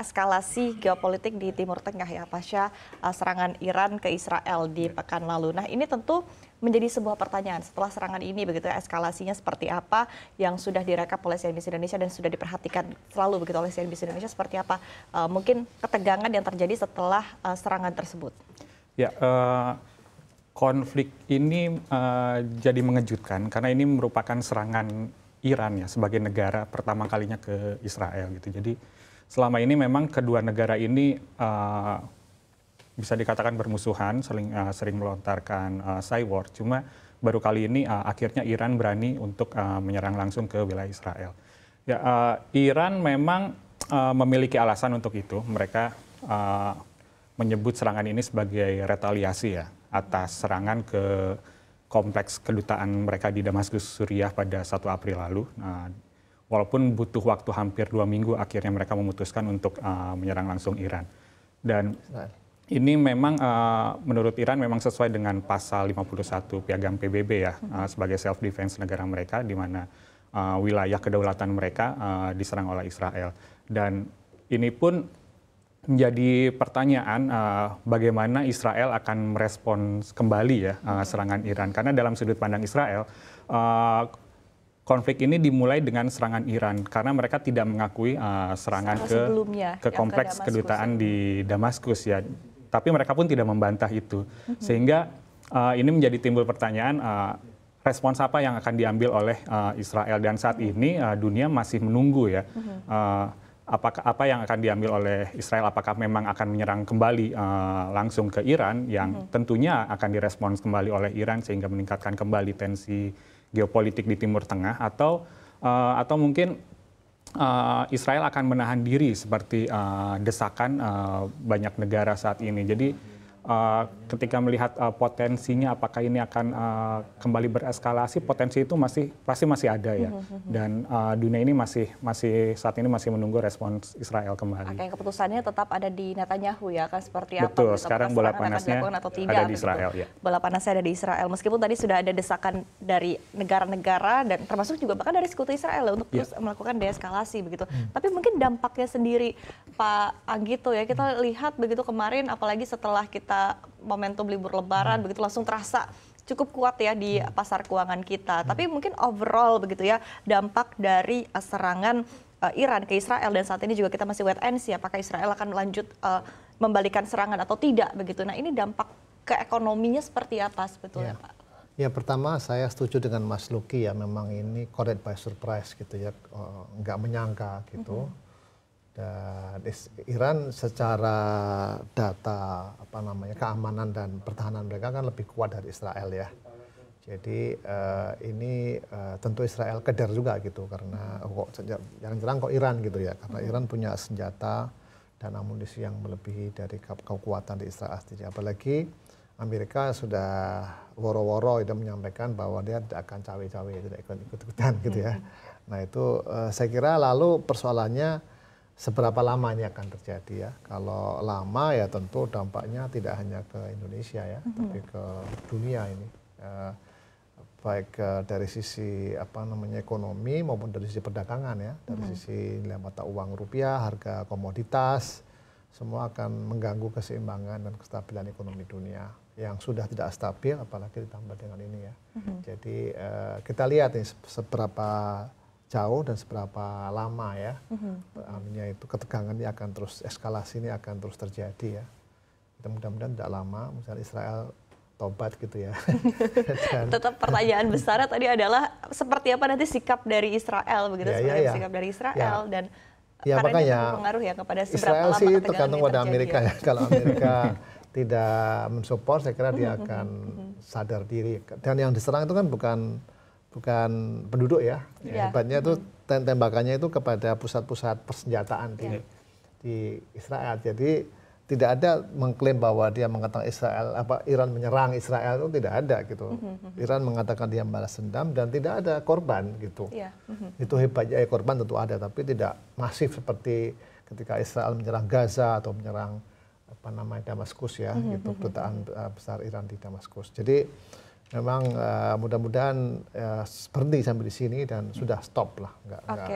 eskalasi geopolitik di Timur Tengah ya pasca serangan Iran ke Israel di pekan lalu. Nah, ini tentu menjadi sebuah pertanyaan setelah serangan ini begitu ya, eskalasinya seperti apa yang sudah direkap oleh CNBC Indonesia dan sudah diperhatikan selalu begitu oleh CNBC Indonesia seperti apa mungkin ketegangan yang terjadi setelah serangan tersebut. Ya, konflik ini jadi mengejutkan karena ini merupakan serangan Iran ya sebagai negara pertama kalinya ke Israel gitu. Jadi selama ini memang kedua negara ini bisa dikatakan bermusuhan, sering melontarkan cywar. Cuma baru kali ini akhirnya Iran berani untuk menyerang langsung ke wilayah Israel. Ya, Iran memang memiliki alasan untuk itu. Mereka menyebut serangan ini sebagai retaliasi ya atas serangan ke kompleks kedutaan mereka di Damaskus, Suriah pada 1 April lalu. Walaupun butuh waktu hampir 2 minggu, akhirnya mereka memutuskan untuk menyerang langsung Iran. Dan ini memang menurut Iran memang sesuai dengan pasal 51 Piagam PBB ya, sebagai self defense negara mereka di mana wilayah kedaulatan mereka diserang oleh Israel. Dan ini pun menjadi pertanyaan bagaimana Israel akan merespons kembali ya serangan Iran. Karena dalam sudut pandang Israel, konflik ini dimulai dengan serangan Iran. Karena mereka tidak mengakui serangan ke kompleks kedutaan di Damaskus ya. Tapi mereka pun tidak membantah itu. Sehingga ini menjadi timbul pertanyaan, respons apa yang akan diambil oleh Israel. Dan saat ini dunia masih menunggu ya. Apa yang akan diambil oleh Israel, apakah memang akan menyerang kembali langsung ke Iran yang tentunya akan direspons kembali oleh Iran sehingga meningkatkan kembali tensi geopolitik di Timur Tengah atau mungkin Israel akan menahan diri seperti desakan banyak negara saat ini. Jadi ketika melihat potensinya apakah ini akan kembali bereskalasi, potensi itu pasti masih ada ya. Dan dunia ini masih saat ini masih menunggu respons Israel kembali. Oke, keputusannya tetap ada di Netanyahu ya, kan seperti apa? Betul, sekarang bola panasnya ada di Israel. Ya. Bola panasnya ada di Israel. Meskipun tadi sudah ada desakan dari negara-negara dan termasuk juga bahkan dari sekutu Israel untuk terus melakukan deeskalasi begitu. Tapi mungkin dampaknya sendiri Pak Anggito ya, kita lihat begitu kemarin apalagi setelah kita momentum libur Lebaran begitu langsung terasa cukup kuat ya di pasar keuangan kita. Tapi mungkin overall begitu ya dampak dari serangan Iran ke Israel dan saat ini juga kita masih wait and see apakah Israel akan lanjut membalikan serangan atau tidak begitu. Nah, ini dampak ke ekonominya seperti apa sebetulnya Pak? Ya, pertama saya setuju dengan Mas Luki ya, memang ini caught by surprise gitu ya, nggak menyangka gitu. Dan Iran secara data keamanan dan pertahanan mereka kan lebih kuat dari Israel ya. Jadi ini tentu Israel keder juga gitu karena yang jarang kok Iran gitu ya, karena Iran punya senjata dan amunisi yang melebihi dari kekuatan di Israel sendiri. Apalagi Amerika sudah woro-woro itu menyampaikan bahwa dia tidak akan cawe-cawe, tidak ikut-ikutan gitu ya. Nah itu saya kira lalu persoalannya seberapa lama ini akan terjadi ya. Kalau lama ya tentu dampaknya tidak hanya ke Indonesia ya, tapi ke dunia ini. Baik dari sisi ekonomi maupun dari sisi perdagangan ya, dari sisi nilai mata uang rupiah, harga komoditas, semua akan mengganggu keseimbangan dan kestabilan ekonomi dunia yang sudah tidak stabil, apalagi ditambah dengan ini ya. Jadi kita lihat nih seberapa jauh dan seberapa lama ya, itu ketegangan ini akan terus, eskalasi ini akan terus terjadi ya. Kita mudah-mudahan tidak lama, misalnya Israel tobat gitu ya. Dan tetap pertanyaan besarnya tadi adalah seperti apa nanti sikap dari Israel begitu, sikap dari Israel dan ya, karena makanya itu berpengaruh ya kepada seberapa Israel lama sih ketegangan tergantung pada Amerika ya. Kalau Amerika tidak mensupport, saya kira dia akan sadar diri. Dan yang diserang itu kan bukan penduduk ya. Hebatnya itu tembakannya itu kepada pusat-pusat persenjataan di Israel. Jadi tidak ada mengklaim bahwa dia mengatakan Iran menyerang Israel, itu tidak ada gitu. Iran mengatakan dia balas dendam dan tidak ada korban gitu. Itu hebatnya korban tentu ada, tapi tidak masif seperti ketika Israel menyerang Gaza atau menyerang Damaskus ya, gitu, kedutaan besar Iran di Damaskus. Jadi memang mudah-mudahan berhenti sampai di sini dan sudah stop lah.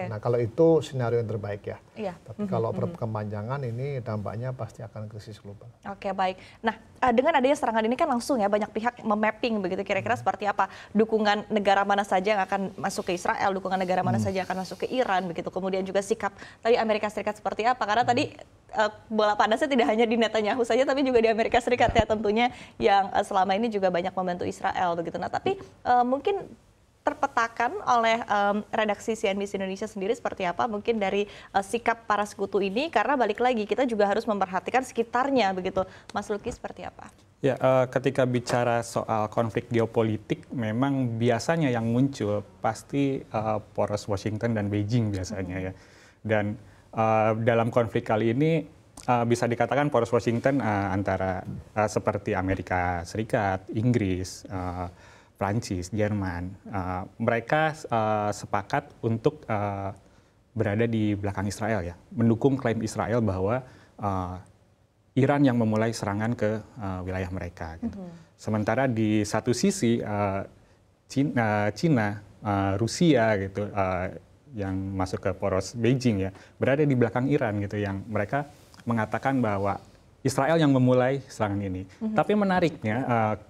Nah kalau itu skenario yang terbaik ya. Iya. Tapi kalau berkepanjangan ini dampaknya pasti akan krisis global. Oke, baik. Nah, dengan adanya serangan ini kan langsung ya banyak pihak memapping begitu kira-kira seperti apa dukungan negara mana saja yang akan masuk ke Israel, dukungan negara mana saja yang akan masuk ke Iran begitu. Kemudian juga sikap tadi Amerika Serikat seperti apa? Karena tadi bola panasnya tidak hanya di Netanyahu saja tapi juga di Amerika Serikat ya tentunya yang selama ini juga banyak membantu Israel begitu. Nah, tapi mungkin terpetakan oleh redaksi CNBC Indonesia sendiri seperti apa mungkin dari sikap para sekutu ini, karena balik lagi kita juga harus memperhatikan sekitarnya begitu. Mas Luki seperti apa? Ya, ketika bicara soal konflik geopolitik, memang biasanya yang muncul pasti poros Washington dan Beijing biasanya ya. Dan dalam konflik kali ini bisa dikatakan poros Washington antara seperti Amerika Serikat, Inggris, Prancis, Jerman, mereka sepakat untuk berada di belakang Israel ya, mendukung klaim Israel bahwa Iran yang memulai serangan ke wilayah mereka. Gitu. Sementara di satu sisi Cina, Rusia gitu, yang masuk ke poros Beijing ya, berada di belakang Iran gitu, yang mereka mengatakan bahwa Israel yang memulai serangan ini. Tapi menariknya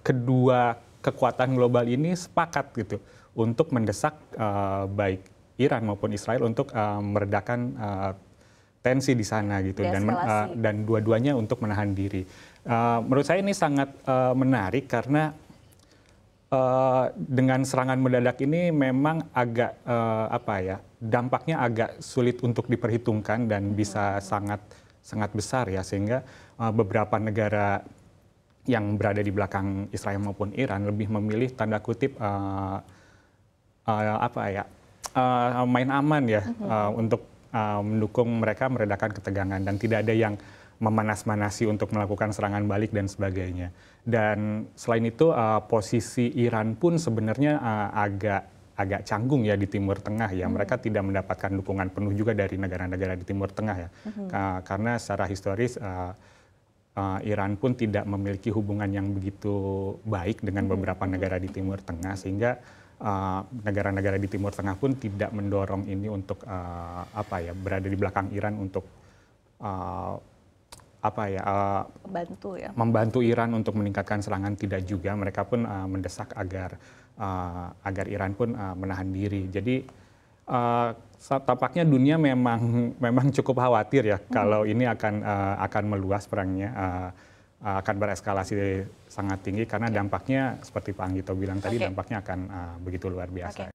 kedua kekuatan global ini sepakat gitu untuk mendesak baik Iran maupun Israel untuk meredakan tensi di sana gitu dan dua-duanya untuk menahan diri. Menurut saya ini sangat menarik karena dengan serangan mendadak ini memang agak dampaknya agak sulit untuk diperhitungkan dan bisa sangat besar ya, sehingga beberapa negara yang berada di belakang Israel maupun Iran lebih memilih tanda kutip main aman ya untuk mendukung mereka meredakan ketegangan dan tidak ada yang memanas-manasi untuk melakukan serangan balik dan sebagainya. Dan selain itu posisi Iran pun sebenarnya agak canggung ya di Timur Tengah ya. Mereka tidak mendapatkan dukungan penuh juga dari negara-negara di Timur Tengah ya. Karena secara historis Iran pun tidak memiliki hubungan yang begitu baik dengan beberapa negara di Timur Tengah, sehingga negara-negara di Timur Tengah pun tidak mendorong ini untuk berada di belakang Iran untuk membantu Iran untuk meningkatkan serangan, tidak juga. Mereka pun mendesak agar Iran pun menahan diri. Jadi tampaknya dunia memang cukup khawatir ya kalau ini akan meluas perangnya, akan bereskalasi sangat tinggi karena dampaknya seperti Pak Anggito bilang tadi, dampaknya akan begitu luar biasa.